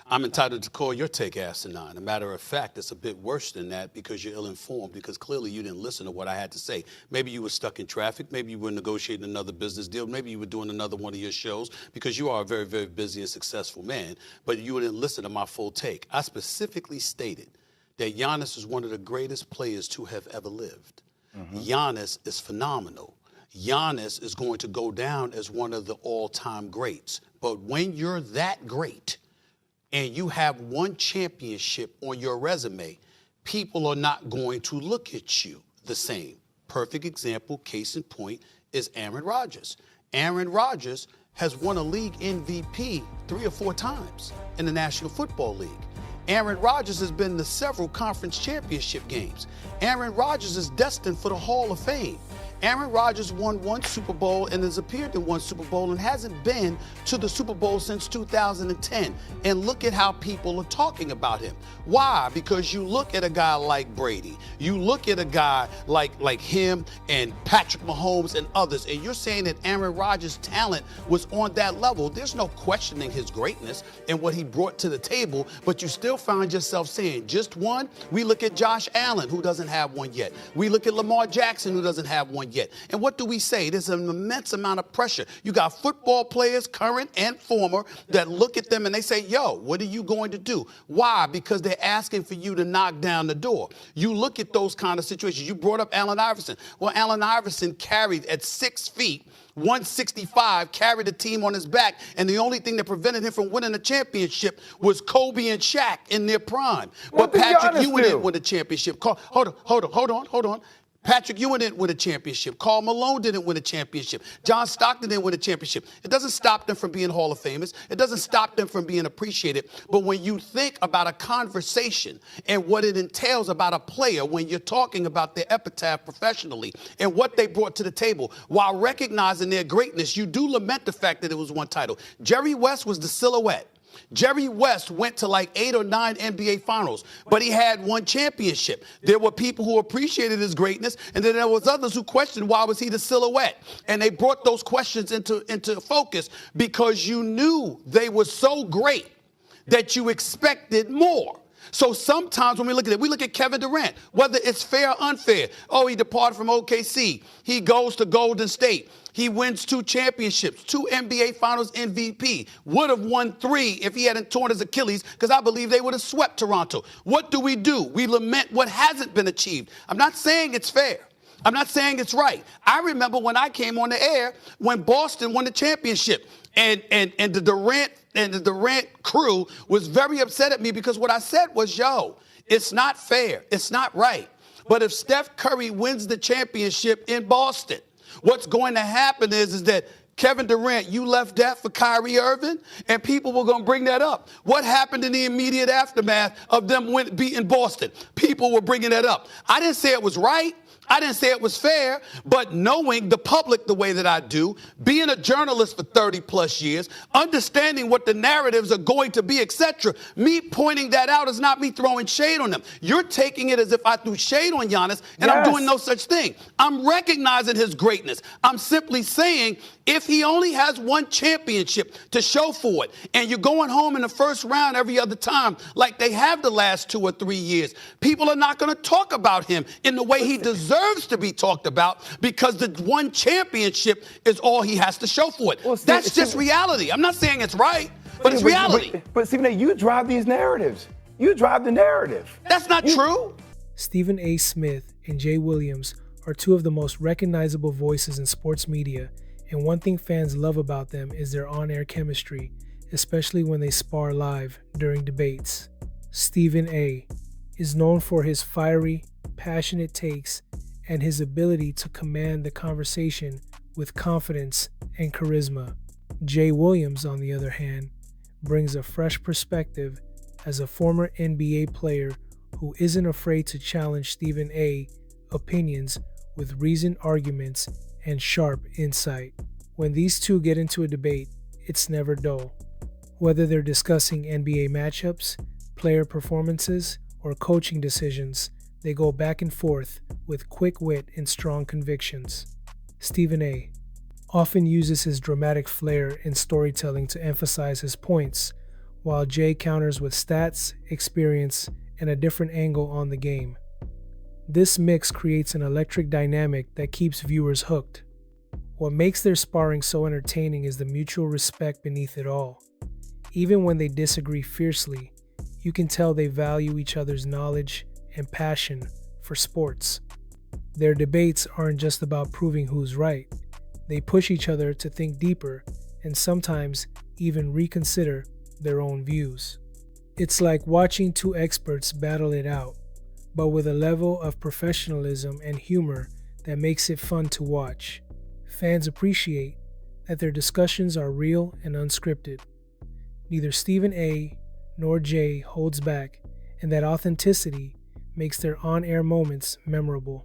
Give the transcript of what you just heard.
I'm entitled to call your take asinine. A matter of fact, it's a bit worse than that because you're ill-informed, because clearly you didn't listen to what I had to say. Maybe you were stuck in traffic. Maybe you were negotiating another business deal. Maybe you were doing another one of your shows because you are a very, very busy and successful man, but you didn't listen to my full take. I specifically stated that Giannis is one of the greatest players to have ever lived. Giannis is phenomenal. Giannis is going to go down as one of the all-time greats. But when you're that great, and you have one championship on your resume, people are not going to look at you the same. Perfect example, case in point, is Aaron Rodgers. Aaron Rodgers has won a league MVP 3 or 4 times in the National Football League. Aaron Rodgers has been to several conference championship games. Aaron Rodgers is destined for the Hall of Fame. Aaron Rodgers won 1 Super Bowl and has appeared in 1 Super Bowl and hasn't been to the Super Bowl since 2010. And look at how people are talking about him. Why? Because you look at a guy like Brady, you look at a guy like him and Patrick Mahomes and others, and you're saying that Aaron Rodgers' talent was on that level. There's no questioning his greatness and what he brought to the table, but you still find yourself saying, just one? We look at Josh Allen, who doesn't have one yet. We look at Lamar Jackson, who doesn't have one yet. And what do we say? There's an immense amount of pressure. You got football players, current and former, that look at them and they say, yo, what are you going to do? Why? Because they're asking for you to knock down the door. You look at those kind of situations. You brought up Allen Iverson. Well, Allen Iverson carried at 6 feet, 165, carried the team on his back, and the only thing that prevented him from winning the championship was Kobe and Shaq in their prime. But Patrick Ewing didn't win the championship. Hold on. Patrick Ewing didn't win a championship. Karl Malone didn't win a championship. John Stockton didn't win a championship. It doesn't stop them from being Hall of Famers. It doesn't stop them from being appreciated. But when you think about a conversation and what it entails about a player, when you're talking about their epitaph professionally and what they brought to the table, while recognizing their greatness, you do lament the fact that it was 1 title. Jerry West was the silhouette. Jerry West went to like 8 or 9 NBA finals, but he had 1 championship. There were people who appreciated his greatness, and then there was others who questioned why was he the silhouette. And they brought those questions into focus because you knew they were so great that you expected more. So sometimes when we look at Kevin Durant, whether it's fair or unfair. Oh, he departed from OKC. He goes to Golden State. He wins 2 championships, 2 NBA Finals MVP. Would have won 3 if he hadn't torn his Achilles, because I believe they would have swept Toronto. What do? We lament what hasn't been achieved. I'm not saying it's fair. I'm not saying it's right. I remember when I came on the air when Boston won the championship, and the Durant crew was very upset at me because what I said was, yo, it's not fair. It's not right. But if Steph Curry wins the championship in Boston, what's going to happen is that Kevin Durant, you left that for Kyrie Irving, and people were going to bring that up. What happened in the immediate aftermath of them beating Boston? People were bringing that up. I didn't say it was right. I didn't say it was fair, but knowing the public the way that I do, being a journalist for 30 plus years, understanding what the narratives are going to be, etc., me pointing that out is not me throwing shade on them. You're taking it as if I threw shade on Giannis, and I'm doing no such thing. I'm recognizing his greatness. I'm simply saying if he only has 1 championship to show for it, and you're going home in the first round every other time like they have the last 2 or 3 years, people are not going to talk about him in the way he deserves to be talked about because the 1 championship is all he has to show for it. Well, that's just reality. I'm not saying it's right, but it's reality. But Stephen A., you drive these narratives. You drive the narrative. That's not true. Stephen A. Smith and Jay Williams are 2 of the most recognizable voices in sports media, and one thing fans love about them is their on-air chemistry, especially when they spar live during debates. Stephen A. is known for his fiery, passionate takes and his ability to command the conversation with confidence and charisma. Jay Williams, on the other hand, brings a fresh perspective as a former NBA player who isn't afraid to challenge Stephen A. opinions with reasoned arguments and sharp insight. When these 2 get into a debate, it's never dull. Whether they're discussing NBA matchups, player performances, or coaching decisions, they go back and forth with quick wit and strong convictions. Stephen A. often uses his dramatic flair in storytelling to emphasize his points, while Jay counters with stats, experience, and a different angle on the game. This mix creates an electric dynamic that keeps viewers hooked. What makes their sparring so entertaining is the mutual respect beneath it all. Even when they disagree fiercely, you can tell they value each other's knowledge and passion for sports. Their debates aren't just about proving who's right. They push each other to think deeper and sometimes even reconsider their own views. It's like watching two experts battle it out, but with a level of professionalism and humor that makes it fun to watch. Fans appreciate that their discussions are real and unscripted. Neither Stephen A. nor Jay holds back, and that authenticity makes their on-air moments memorable.